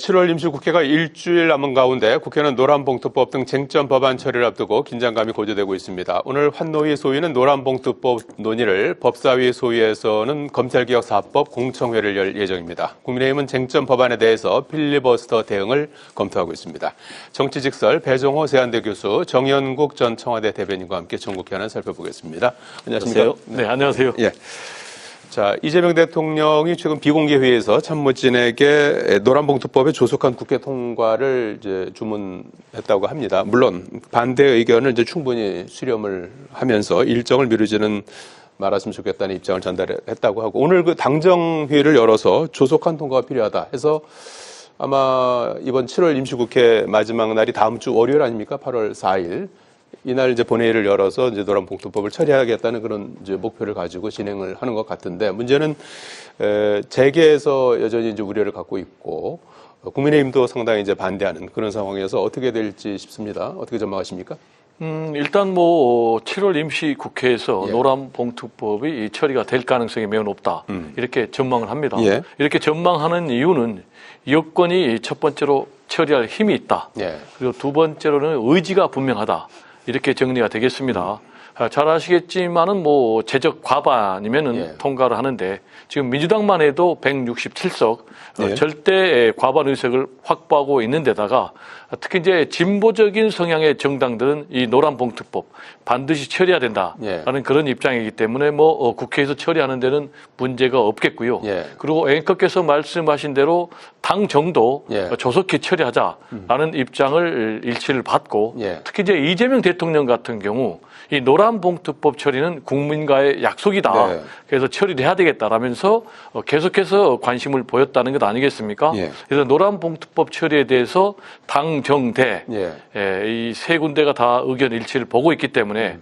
7월 임시국회가 일주일 남은 가운데 국회는 노란봉투법 등 쟁점 법안 처리를 앞두고 긴장감이 고조되고 있습니다. 오늘 환노위 소위는 노란봉투법 논의를, 법사위 소위에서는 검찰개혁 4법 공청회를 열 예정입니다. 국민의힘은 쟁점 법안에 대해서 필리버스터 대응을 검토하고 있습니다. 정치직설 배종호 세한대 교수, 정연국 전 청와대 대변인과 함께 전국 현안 살펴보겠습니다. 안녕하십니까? 네, 안녕하세요. 예. 자, 이재명 대통령이 최근 비공개 회의에서 참모진에게 노란봉투법의 조속한 국회 통과를 이제 주문했다고 합니다. 물론 반대 의견을 이제 충분히 수렴을 하면서 일정을 미루지는 말았으면 좋겠다는 입장을 전달했다고 하고, 오늘 그 당정회의를 열어서 조속한 통과가 필요하다 해서 아마 이번 7월 임시국회 마지막 날이 다음 주 월요일 아닙니까? 8월 4일. 이날 이제 본회의를 열어서 이제 노란봉투법을 처리하겠다는 그런 이제 목표를 가지고 진행을 하는 것 같은데, 문제는 재계에서 여전히 이제 우려를 갖고 있고 국민의힘도 상당히 이제 반대하는 그런 상황이어서 어떻게 될지 싶습니다. 어떻게 전망하십니까? 일단 뭐 7월 임시국회에서 예. 노란봉투법이 처리가 될 가능성이 매우 높다. 이렇게 전망을 합니다. 예. 이렇게 전망하는 이유는 여권이 첫 번째로 처리할 힘이 있다. 예. 그리고 두 번째로는 의지가 분명하다. 이렇게 정리가 되겠습니다. 잘 아시겠지만은 뭐 제적 과반이면은 예. 통과를 하는데, 지금 민주당만 해도 167석 예. 절대 과반 의석을 확보하고 있는 데다가 특히 이제 진보적인 성향의 정당들은 이 노란봉투법 반드시 처리해야 된다라는 예. 그런 입장이기 때문에 뭐 국회에서 처리하는 데는 문제가 없겠고요. 예. 그리고 앵커께서 말씀하신 대로 당 정도 예. 조속히 처리하자라는 입장을 일치를 받고, 예. 특히 이제 이재명 대통령 같은 경우 이 노란봉투법 처리는 국민과의 약속이다. 네. 그래서 처리를 해야 되겠다라면서 계속해서 관심을 보였다는 것 아니겠습니까? 예. 그래서 노란봉투법 처리에 대해서 당, 정, 대 예. 이 세 군데가 다 의견 일치를 보고 있기 때문에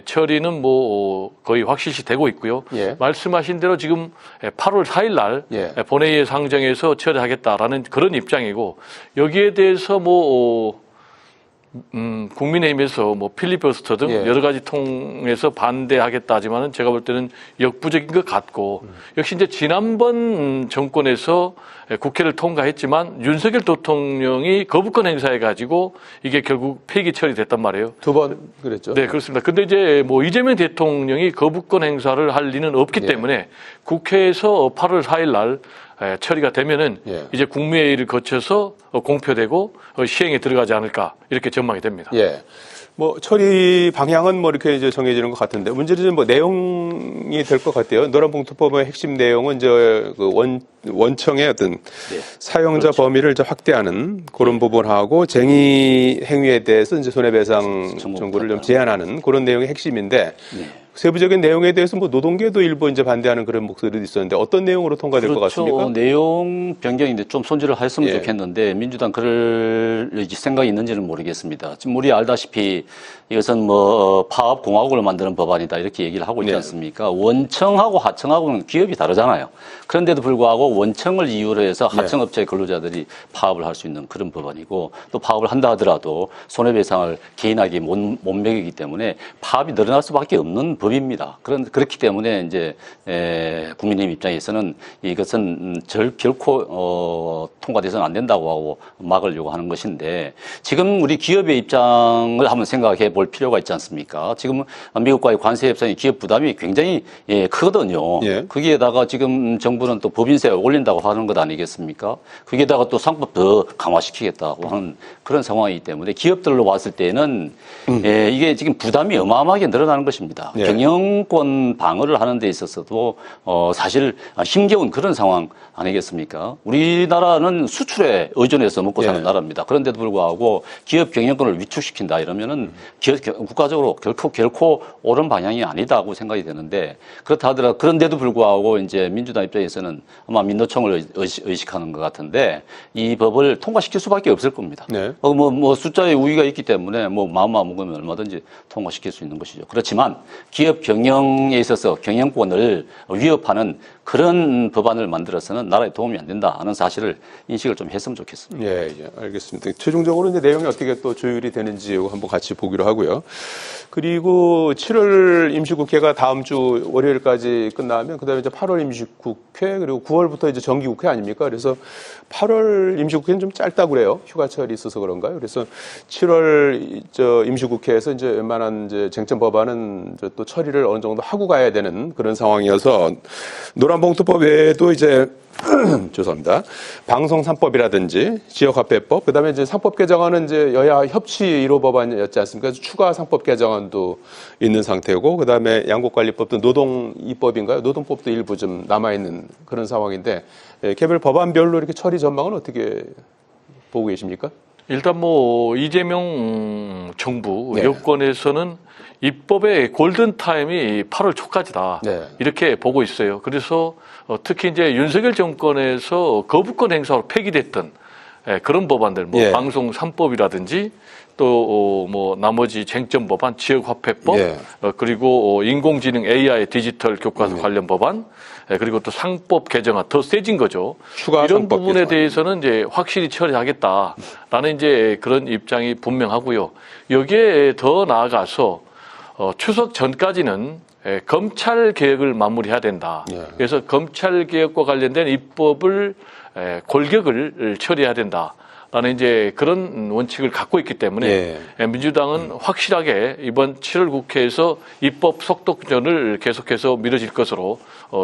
처리는 뭐 거의 확실시 되고 있고요. 예. 말씀하신 대로 지금 8월 4일 날 예. 본회의에 상정해서 처리하겠다라는 그런 입장이고, 여기에 대해서 뭐 국민의힘에서 뭐 필리버스터 등 예. 여러 가지 통해서 반대하겠다 하지만은 제가 볼 때는 역부족인 것 같고, 역시 이제 지난번 정권에서 국회를 통과했지만 윤석열 대통령이 거부권 행사해 가지고 이게 결국 폐기 처리됐단 말이에요. 두 번 그랬죠. 네, 그렇습니다. 근데 이제 뭐 이재명 대통령이 거부권 행사를 할 리는 없기 예. 때문에 국회에서 8월 4일 날 처리가 되면은 예. 이제 국무회의를 거쳐서 공표되고 시행에 들어가지 않을까, 이렇게 전망이 됩니다. 예. 뭐 처리 방향은 뭐 이렇게 이제 정해지는 것 같은데, 문제는 뭐 내용이 될 것 같아요. 노란봉투법의 핵심 내용은 이제 그 원청의 어떤 사용자 그렇죠. 범위를 이제 확대하는 그런 부분하고, 쟁의 행위에 대해서 이제 손해배상 청구를 좀 제한하는 그런 내용이 핵심인데, 세부적인 내용에 대해서 뭐 노동계도 일부 이제 반대하는 그런 목소리도 있었는데, 어떤 내용으로 통과될 것 같습니까? 내용 변경인데 좀 손질을 했으면 예. 좋겠는데, 민주당 그럴 생각이 있는지는 모르겠습니다. 지금 우리 알다시피 이것은 뭐 파업 공화국을 만드는 법안이다, 이렇게 얘기를 하고 있지 네. 않습니까? 원청하고 하청하고는 기업이 다르잖아요. 그런데도 불구하고 원청을 이유로 해서 하청업체 근로자들이 파업을 할 수 있는 그런 법안이고, 또 파업을 한다 하더라도 손해배상을 개인에게 못 매기기 때문에 파업이 늘어날 수밖에 없는 법입니다. 그렇기 때문에 이제 국민의힘 입장에서는 이것은 결코 통과돼서는 안 된다고 하고 막으려고 하는 것인데, 지금 우리 기업의 입장을 한번 생각해 볼 필요가 있지 않습니까? 지금 미국과의 관세 협상의 기업 부담이 굉장히 크거든요. 예. 거기에다가 지금 정부는 또 법인세 올린다고 하는 것 아니겠습니까? 거기에다가 또 상법 더 강화시키겠다고 하는 그런 상황이기 때문에 기업들로 봤을 때는 이게 지금 부담이 어마어마하게 늘어나는 것입니다. 예. 경영권 방어를 하는 데 있어서도 사실 힘겨운 그런 상황 아니겠습니까? 우리나라는 수출에 의존해서 먹고 사는 나라입니다. 그런데도 불구하고 기업 경영권을 위축시킨다 이러면은 국가적으로 결코 옳은 방향이 아니다고 생각이 되는데, 그렇다 하더라도 그런데도 불구하고 이제 민주당 입장에서는 아마 민노총을 의식하는 것 같은데, 이 법을 통과시킬 수밖에 없을 겁니다. 네. 뭐 숫자의 우위가 있기 때문에 뭐 마음만 먹으면 얼마든지 통과시킬 수 있는 것이죠. 그렇지만 기업 경영에 있어서 경영권을 위협하는 그런 법안을 만들어서는 나라에 도움이 안 된다 하는 사실을 인식을 좀 했으면 좋겠습니다. 예, 예, 알겠습니다. 최종적으로 이제 내용이 어떻게 또 조율이 되는지 한번 같이 보기로 하고요. 그리고 7월 임시국회가 다음 주 월요일까지 끝나면 그다음에 이제 8월 임시국회 그리고 9월부터 이제 정기국회 아닙니까? 그래서 8월 임시국회는 좀 짧다고 그래요. 휴가철이 있어서 그런가요? 그래서 7월 임시국회에서 이제 웬만한 이제 쟁점 법안은 이제 또 처리를 어느 정도 하고 가야 되는 그런 상황이어서 노란봉투법 외에도 이제 죄송합니다. 방송 3법이라든지 지역화폐법, 그다음에 이제 상법 개정안은 이제 여야 협치 1호 법안이었지 않습니까? 그래서 추가 상법 개정안도 있는 상태고, 그다음에 양국관리법도 노동 2법인가요? 노동법도 일부 좀 남아 있는 그런 상황인데 개별 법안별로 이렇게 처리 전망은 어떻게 보고 계십니까? 일단 뭐 이재명 정부 네. 여권에서는 입법의 골든 타임이 8월 초까지다. 네. 이렇게 보고 있어요. 그래서 특히 이제 윤석열 정권에서 거부권 행사로 폐기됐던 그런 법안들, 뭐 예. 방송 3법이라든지 또 뭐 나머지 쟁점 법안, 지역화폐법, 예. 그리고 인공지능 AI 디지털 교과서 관련 법안, 그리고 또 상법 개정안 더 세진 거죠. 추가 이런 상법 부분에 개정안. 대해서는 이제 확실히 처리하겠다라는 이제 그런 입장이 분명하고요. 여기에 더 나아가서 추석 전까지는 검찰 개혁을 마무리해야 된다. 예. 그래서 검찰 개혁과 관련된 입법을 골격을 처리해야 된다. 라는 이제 그런 원칙을 갖고 있기 때문에 민주당은 확실하게 이번 7월 국회에서 입법 속도전을 계속해서 밀어질 것으로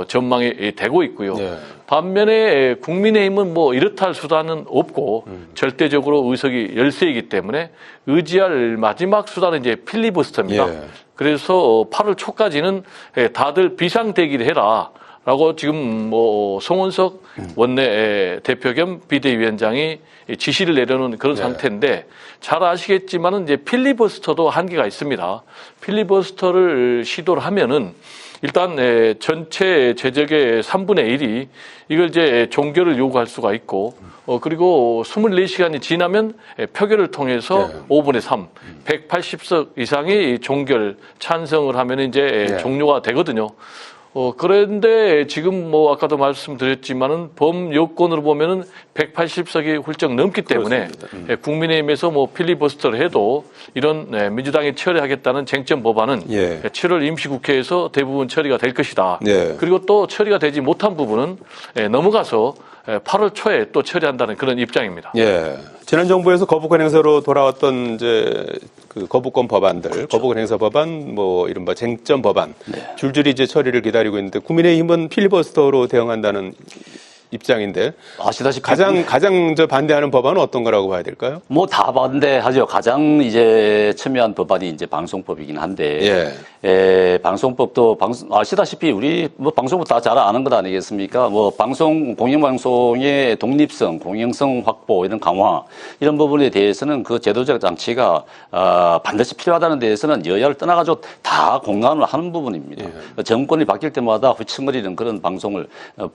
전망이 되고 있고요. 예. 반면에 국민의힘은 뭐 이렇다 할 수단은 없고 절대적으로 의석이 열세이기 때문에 의지할 마지막 수단은 이제 필리버스터입니다. 예. 그래서 8월 초까지는 다들 비상대기를 해라. 라고 지금 뭐 송원석 원내 대표 겸 비대위원장이 지시를 내려놓은 그런 상태인데 잘 아시겠지만은 이제 필리버스터도 한계가 있습니다. 필리버스터를 시도를 하면은 일단 전체 제적의 3분의 1이 이걸 이제 종결을 요구할 수가 있고 그리고 24시간이 지나면 표결을 통해서 5분의 3, 180석 이상이 종결 찬성을 하면 이제 종료가 되거든요. 그런데 지금 뭐 아까도 말씀드렸지만은 범여권으로 보면은 180석이 훌쩍 넘기 때문에 국민의힘에서 뭐 필리버스터를 해도 이런 민주당이 처리하겠다는 쟁점 법안은 7월 임시국회에서 대부분 처리가 될 것이다. 그리고 또 처리가 되지 못한 부분은 넘어가서 8월 초에 또 처리한다는 그런 입장입니다. 예. 지난 정부에서 거부권 행사로 돌아왔던 이제 그 거부권 법안들, 거부권 행사 법안, 뭐 이른바 쟁점 법안 줄줄이 이제 처리를 기다리고 있는데 국민의힘은 필리버스터로 대응한다는 입장인데 아시다시피 가장 저 반대하는 법안은 어떤 거라고 봐야 될까요? 뭐 다 반대하죠. 가장 이제 첨예한 법안이 이제 방송법이긴 한데, 방송법도 아시다시피 우리 뭐 방송법 다 잘 아는 것 아니겠습니까? 뭐 공영방송의 독립성, 공영성 확보 이런 강화 이런 부분에 대해서는 그 제도적 장치가 반드시 필요하다는 데에서는 여야를 떠나가지고 다 공감을 하는 부분입니다. 정권이 바뀔 때마다 휘청거리는 그런 방송을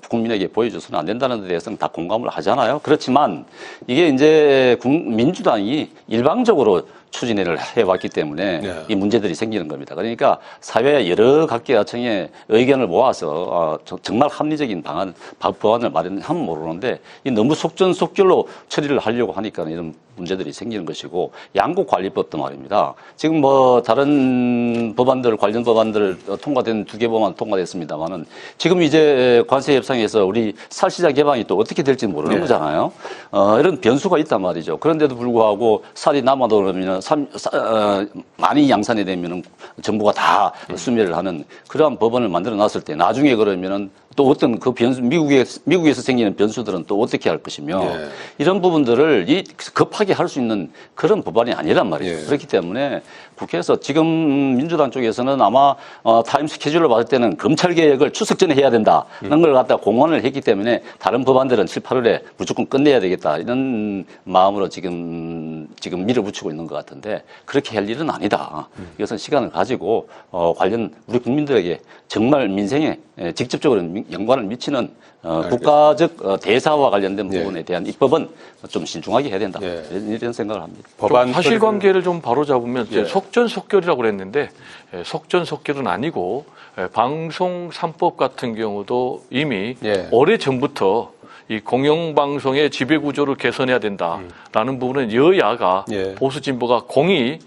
국민에게 보여줘서는 안 된다는 데 대해서는 다 공감을 하잖아요. 그렇지만 이게 이제 민주당이 일방적으로 추진을 해왔기 때문에 이 문제들이 생기는 겁니다. 그러니까 사회 여러 각계야층의 의견을 모아서 정말 합리적인 법안을 마련하면 모르는데 이 너무 속전속결로 처리를 하려고 하니까 이런 문제들이 생기는 것이고 양국관리법도 말입니다. 지금 뭐 다른 법안들 관련 법안들 통과된 2개 법안 통과됐습니다만은 지금 이제 관세 협상에서 우리 살시장 개방이 또 어떻게 될지 모르는 거잖아요. 이런 변수가 있단 말이죠. 그런데도 불구하고 살이 남아도 그러면 많이 양산이 되면은 정부가 다 수매를 하는 그러한 법안을 만들어 놨을 때 나중에 그러면은 또 어떤 그 변수, 미국에서 생기는 변수들은 또 어떻게 할 것이며 이런 부분들을 급하게 할 수 있는 그런 법안이 아니란 말이죠. 그렇기 때문에 국회에서 지금 민주당 쪽에서는 아마 타임 스케줄을 봤을 때는 검찰 개혁을 추석 전에 해야 된다는 걸 갖다 공언을 했기 때문에 다른 법안들은 7, 8월에 무조건 끝내야 되겠다 이런 마음으로 지금 지금 밀어붙이고 있는 것 같은데 그렇게 할 일은 아니다. 이것은 시간을 가지고 관련 우리 국민들에게 정말 민생에 직접적으로 연관을 미치는 국가적 대사와 관련된 부분에 대한 입법은 좀 신중하게 해야 된다. 이런 생각을 합니다. 좀 사실관계를 좀 바로잡으면 속전속결이라고 그랬는데 속전속결은 아니고 방송 3법 같은 경우도 이미 오래전부터 이 공영방송의 지배구조를 개선해야 된다라는 부분은 여야가 보수 진보가 공히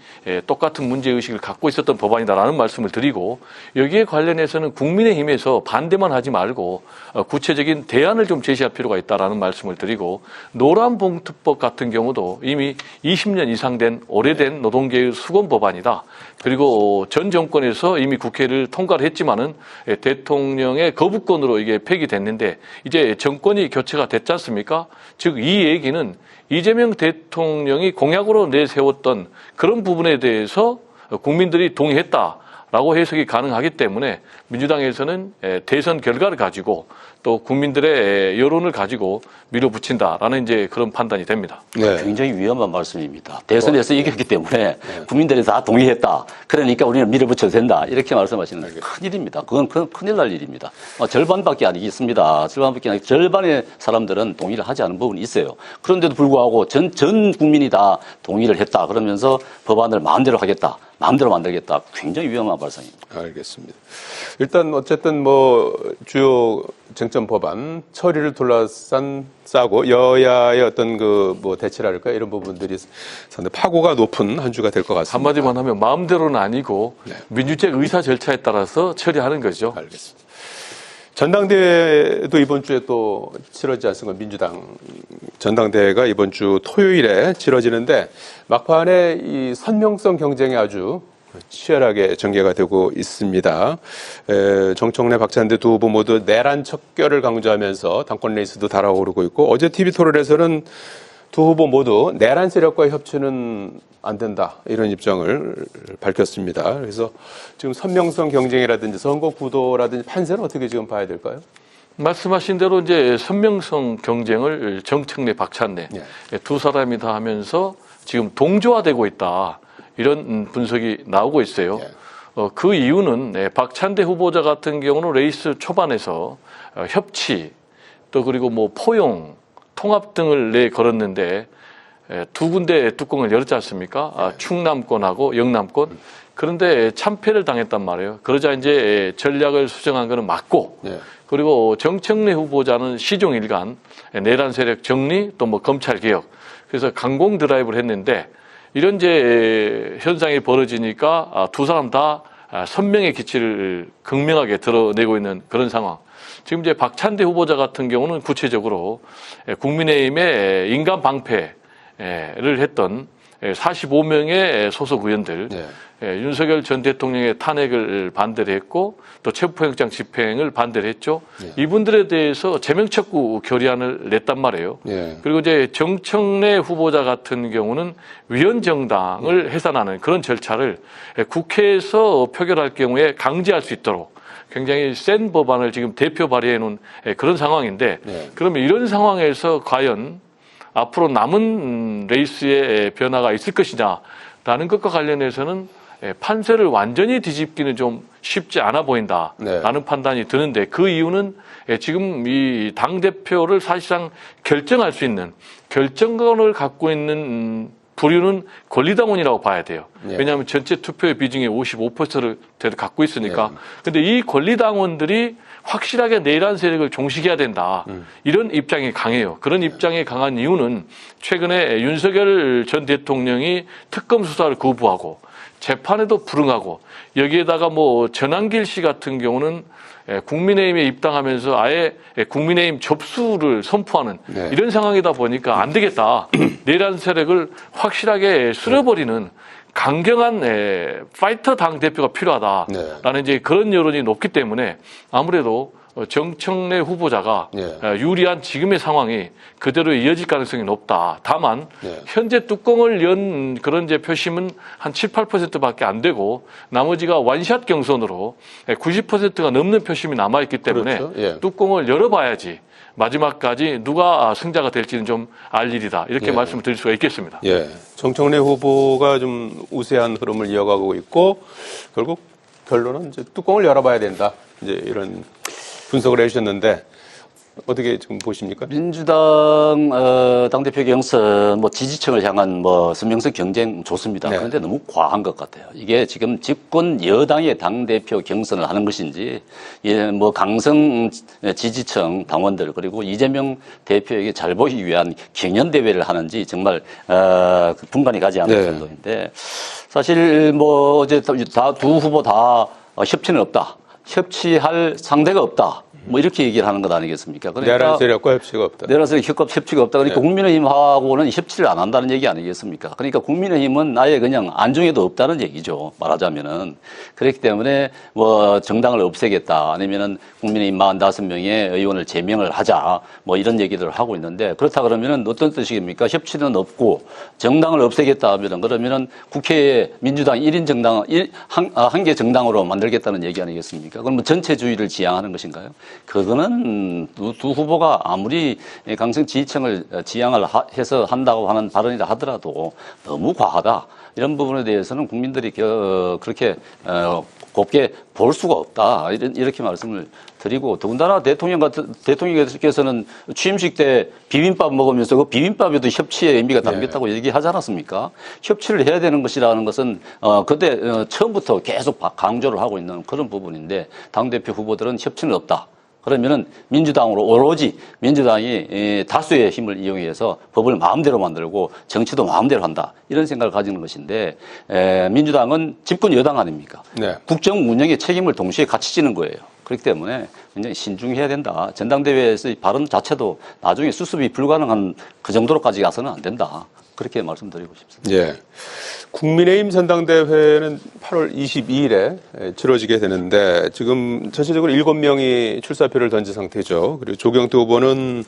똑같은 문제의식을 갖고 있었던 법안이다라는 말씀을 드리고 여기에 관련해서는 국민의힘에서 반대만 하지 말고 구체적인 대안을 좀 제시할 필요가 있다라는 말씀을 드리고 노란봉투법 같은 경우도 이미 20년 이상 된 오래된 노동계의 수건 법안이다. 그리고 전 정권에서 이미 국회를 통과를 했지만은 대통령의 거부권으로 이게 폐기됐는데 이제 정권이 교체가 됐지 않습니까? 즉 이 얘기는 이재명 대통령이 공약으로 내세웠던 그런 부분에 대해서 국민들이 동의했다라고 해석이 가능하기 때문에 민주당에서는 대선 결과를 가지고 또 국민들의 여론을 가지고 밀어붙인다라는 이제 그런 판단이 됩니다. 굉장히 위험한 말씀입니다. 대선에서 이겼기 때문에 국민들이 다 동의했다. 그러니까 우리는 밀어붙여도 된다. 이렇게 말씀하시는 큰일입니다. 그건 큰일 날 일입니다. 절반밖에 아니겠습니다. 절반밖에 아니고 절반의 사람들은 동의를 하지 않은 부분이 있어요. 그런데도 불구하고 전 국민이 다 동의를 했다. 그러면서 법안을 마음대로 하겠다. 마음대로 만들겠다. 굉장히 위험한 발상입니다. 알겠습니다. 일단 어쨌든 뭐 주요 쟁점 법안 처리를 둘러싼 싸고 여야의 어떤 그 뭐 대치랄까 이런 부분들이 상당히 파고가 높은 한 주가 될 것 같습니다. 한마디만 하면 마음대로는 아니고 민주적 의사 절차에 따라서 처리하는 거죠. 알겠습니다. 전당대회도 이번 주에 또 치러지지 않습니까? 민주당 전당대회가 이번 주 토요일에 치러지는데 막판에 이 선명성 경쟁이 아주 치열하게 전개가 되고 있습니다. 정청래, 박찬대 두 후보 모두 내란 척결을 강조하면서 당권 레이스도 달아오르고 있고 어제 TV 토론에서는 두 후보 모두 내란 세력과의 협치는 안 된다 이런 입장을 밝혔습니다. 그래서 지금 선명성 경쟁이라든지 선거 구도라든지 판세는 어떻게 지금 봐야 될까요? 말씀하신 대로 이제 선명성 경쟁을 정청래, 박찬대 두 사람이 다 하면서 지금 동조화되고 있다. 이런 분석이 나오고 있어요. 그 이유는 박찬대 후보자 같은 경우는 레이스 초반에서 협치 또 그리고 뭐 포용, 통합 등을 내걸었는데 두 군데 뚜껑을 열었지 않습니까? 충남권하고 영남권. 그런데 참패를 당했단 말이에요. 그러자 이제 전략을 수정한 거는 맞고 그리고 정청래 후보자는 시종일관 내란 세력 정리 또 뭐 검찰 개혁 그래서 강공 드라이브를 했는데 이런 이제 현상이 벌어지니까 두 사람 다 선명의 기치를 극명하게 드러내고 있는 그런 상황. 지금 이제 박찬대 후보자 같은 경우는 구체적으로 국민의힘의 인간 방패를 했던 45명의 소속 의원들, 윤석열 전 대통령의 탄핵을 반대를 했고 또 체포영장 집행을 반대를 했죠. 이분들에 대해서 제명척구 결의안을 냈단 말이에요. 그리고 이제 정청래 후보자 같은 경우는 위헌정당을 해산하는 그런 절차를 국회에서 표결할 경우에 강제할 수 있도록 굉장히 센 법안을 지금 대표 발의해 놓은 그런 상황인데 그러면 이런 상황에서 과연 앞으로 남은 레이스의 변화가 있을 것이냐라는 것과 관련해서는 판세를 완전히 뒤집기는 좀 쉽지 않아 보인다라는 판단이 드는데 그 이유는 지금 이 당대표를 사실상 결정할 수 있는 결정권을 갖고 있는 부류는 권리당원이라고 봐야 돼요. 왜냐하면 전체 투표의 비중의 55%를 갖고 있으니까. 근데 이 권리당원들이 확실하게 내란 세력을 종식해야 된다. 이런 입장이 강해요. 그런 입장이 강한 이유는 최근에 윤석열 전 대통령이 특검 수사를 거부하고 재판에도 불응하고 여기에다가 뭐 전한길 씨 같은 경우는 국민의힘에 입당하면서 아예 국민의힘 접수를 선포하는 이런 상황이다 보니까 안 되겠다. 내란 세력을 확실하게 쓸어버리는 강경한 파이터 당 대표가 필요하다라는 이제 그런 여론이 높기 때문에 아무래도 정청래 후보자가 유리한 지금의 상황이 그대로 이어질 가능성이 높다. 다만 현재 뚜껑을 연 그런 이제 표심은 한 7, 8%밖에 안 되고 나머지가 원샷 경선으로 90%가 넘는 표심이 남아있기 때문에 뚜껑을 열어봐야지 마지막까지 누가 승자가 될지는 좀 알 일이다. 이렇게 예. 말씀을 드릴 수가 있겠습니다. 예. 정청래 후보가 좀 우세한 흐름을 이어가고 있고 결국 결론은 이제 뚜껑을 열어봐야 된다. 이제 이런 분석을 해주셨는데 어떻게 지금 보십니까? 민주당 당대표 경선 뭐 지지층을 향한 뭐 선명성 경쟁 좋습니다. 네. 그런데 너무 과한 것 같아요. 이게 지금 집권 여당의 당대표 경선을 하는 것인지 뭐 강성 지지층 당원들 그리고 이재명 대표에게 잘 보이기 위한 경연 대회를 하는지 정말 분간이 가지 않을 네. 정도인데 사실 뭐 어제 두 후보 다 협치는 없다. 협치할 상대가 없다. 뭐 이렇게 얘기를 하는 것 아니겠습니까? 내란 세력과 협치가 없다. 내란 세력 협치가 없다. 그러니까 네. 국민의힘하고는 협치를 안 한다는 얘기 아니겠습니까? 그러니까 국민의힘은 아예 그냥 안중에도 없다는 얘기죠. 말하자면은. 그렇기 때문에 뭐 정당을 없애겠다. 아니면은 국민의힘 45명의 의원을 제명을 하자. 뭐 이런 얘기들을 하고 있는데 그렇다 그러면은 어떤 뜻이겠습니까? 협치는 없고 정당을 없애겠다 하면은 그러면은 국회에 민주당 1인 정당, 한 개 정당으로 만들겠다는 얘기 아니겠습니까? 그럼 뭐 전체주의를 지향하는 것인가요? 그거는 두 후보가 아무리 강성 지지층을 지향을 해서 한다고 하는 발언이라 하더라도 너무 과하다. 이런 부분에 대해서는 국민들이 그렇게 곱게 볼 수가 없다. 이렇게 말씀을 드리고 더군다나 대통령께서는 취임식 때 비빔밥 먹으면서 그 비빔밥에도 협치의 의미가 담겼다고 얘기하지 않았습니까? 협치를 해야 되는 것이라는 것은 그때 처음부터 계속 강조를 하고 있는 그런 부분인데 당대표 후보들은 협치는 없다. 그러면은 민주당으로 오로지 민주당이 다수의 힘을 이용해서 법을 마음대로 만들고 정치도 마음대로 한다. 이런 생각을 가지는 것인데 민주당은 집권 여당 아닙니까? 네. 국정 운영의 책임을 동시에 같이 지는 거예요. 그렇기 때문에 굉장히 신중해야 된다. 전당대회에서 발언 자체도 나중에 수습이 불가능한 그 정도로까지 가서는 안 된다. 그렇게 말씀드리고 싶습니다. 예. 국민의힘 전당대회는 8월 22일에 치러지게 되는데 지금 전체적으로 7명이 출사표를 던진 상태죠. 그리고 조경태 후보는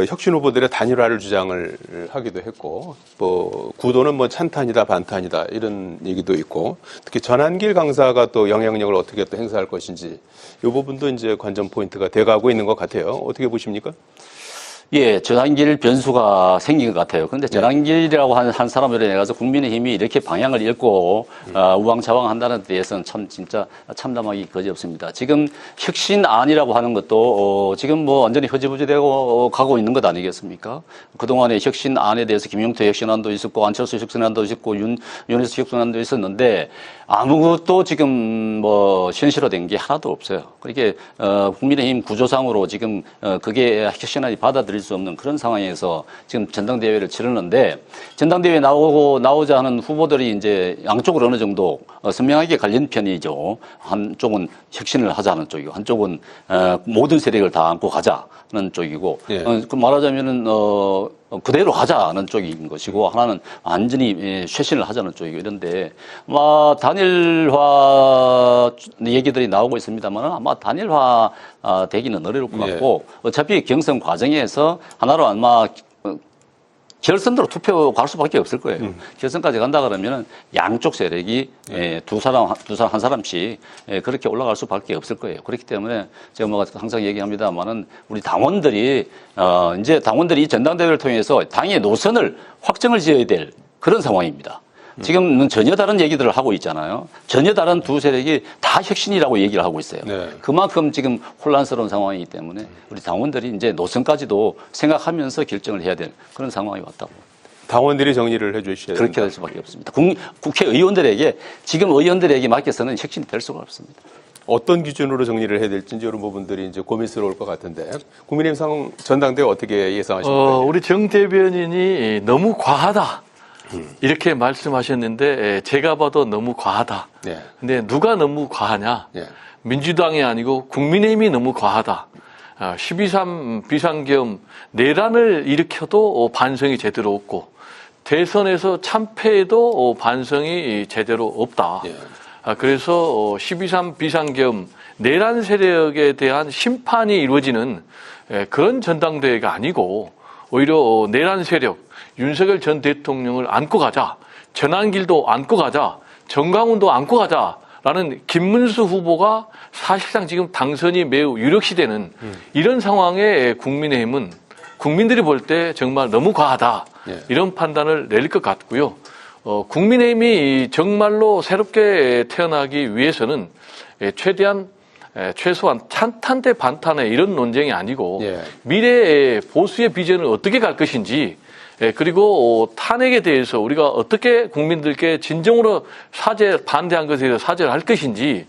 혁신 후보들의 단일화를 주장을 하기도 했고 뭐 구도는 뭐 찬탄이다 반탄이다 이런 얘기도 있고 특히 전한길 강사가 또 영향력을 어떻게 또 행사할 것인지 이 부분도 이제 관전 포인트가 돼가고 있는 것 같아요. 어떻게 보십니까? 예, 전환길 변수가 생긴 것 같아요. 그런데 전환길이라고 한 사람으로 인해서 국민의힘이 이렇게 방향을 잃고 우왕좌왕 한다는 데에서는 참 진짜 참담하기 거지없습니다. 지금 혁신안이라고 하는 것도 지금 뭐 완전히 흐지부지되고 가고 있는 것 아니겠습니까? 그동안에 혁신안에 대해서 김용태 혁신안도 있었고 안철수 혁신안도 있었고 윤혜수 혁신안도 있었는데 아무것도 지금 뭐 현실화된 게 하나도 없어요. 그렇게 국민의힘 구조상으로 지금 그게 혁신안이 받아들일 수 없는 그런 상황에서 지금 전당대회를 치르는데 전당대회에 나오자 하는 후보들이 이제 양쪽으로 어느 정도 선명하게 갈린 편이죠. 한쪽은 혁신을 하자는 쪽이고 한쪽은 모든 세력을 다 안고 가자는 쪽이고 예. 그 말하자면은 그대로 하자는 쪽인 것이고 하나는 완전히 쇄신을 하자는 쪽이고 이런데 아마 단일화 얘기들이 나오고 있습니다만 아마 단일화 되기는 어려울 것 같고 어차피 경선 과정에서 하나로 아마 결선으로 투표 갈 수밖에 없을 거예요. 결선까지 간다 그러면은 양쪽 세력이 두 사람 한 사람씩 그렇게 올라갈 수밖에 없을 거예요. 그렇기 때문에 제가 뭐 항상 얘기합니다만은 우리 당원들이 이제 당원들이 이 전당대회를 통해서 당의 노선을 확정을 지어야 될 그런 상황입니다. 지금은 전혀 다른 얘기들을 하고 있잖아요. 전혀 다른 두 세력이 다 혁신이라고 얘기를 하고 있어요. 네. 그만큼 지금 혼란스러운 상황이기 때문에 우리 당원들이 이제 노선까지도 생각하면서 결정을 해야 될 그런 상황이 왔다고. 당원들이 정리를 해주셔야 그렇게 된다. 될 수밖에 없습니다. 국회의원들에게 지금 의원들에게 맡겨서는 혁신이 될 수가 없습니다. 어떤 기준으로 정리를 해야 될지 이런 부분들이 이제 고민스러울 것 같은데 국민의힘 전당대회 어떻게 예상하십니까? 우리 정 대변인이 너무 과하다. 이렇게 말씀하셨는데 제가 봐도 너무 과하다. 네. 근데 누가 너무 과하냐? 네. 민주당이 아니고 국민의힘이 너무 과하다. 12.3 비상계엄 내란을 일으켜도 반성이 제대로 없고 대선에서 참패에도 반성이 제대로 없다. 예. 그래서 12.3 비상계엄 내란 세력에 대한 심판이 이루어지는 그런 전당대회가 아니고 오히려 내란 세력 윤석열 전 대통령을 안고 가자. 전환길도 안고 가자. 정강훈도 안고 가자. 라는 김문수 후보가 사실상 지금 당선이 매우 유력시되는 이런 상황에 국민의힘은 국민들이 볼 때 정말 너무 과하다. 예. 이런 판단을 내릴 것 같고요. 국민의힘이 정말로 새롭게 태어나기 위해서는 최대한 최소한 찬탄 대 반탄의 이런 논쟁이 아니고 예. 미래의 보수의 비전을 어떻게 갈 것인지 그리고 탄핵에 대해서 우리가 어떻게 국민들께 진정으로 반대한 것에 대해서 사죄를 할 것인지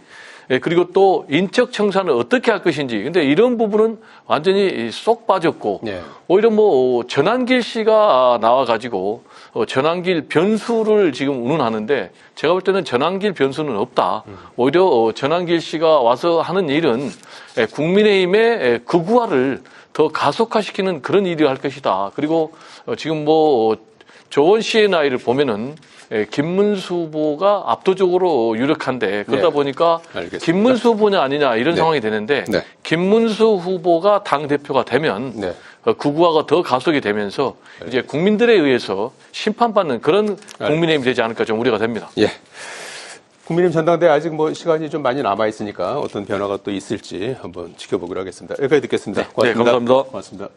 그리고 또 인적 청산을 어떻게 할 것인지 근데 이런 부분은 완전히 쏙 빠졌고 네. 오히려 뭐 전한길 씨가 나와가지고 전한길 변수를 지금 운운하는데 제가 볼 때는 전한길 변수는 없다. 오히려 전한길 씨가 와서 하는 일은 국민의힘의 극우화를 더 가속화시키는 그런 일을 할 것이다. 그리고 지금 뭐 조원 씨의 나이를 보면은 김문수 후보가 압도적으로 유력한데 그러다 네. 보니까 알겠습니다. 김문수 후보냐 아니냐 이런 네. 상황이 되는데 네. 김문수 후보가 당 대표가 되면 네. 극우화가 더 가속이 되면서 이제 국민들에 의해서 심판받는 그런 국민의힘이 되지 않을까 좀 우려가 됩니다. 예. 국민의힘 전당대회 아직 뭐 시간이 좀 많이 남아 있으니까 어떤 변화가 또 있을지 한번 지켜보기로 하겠습니다. 여기까지 듣겠습니다. 네, 감사합니다. 고맙습니다.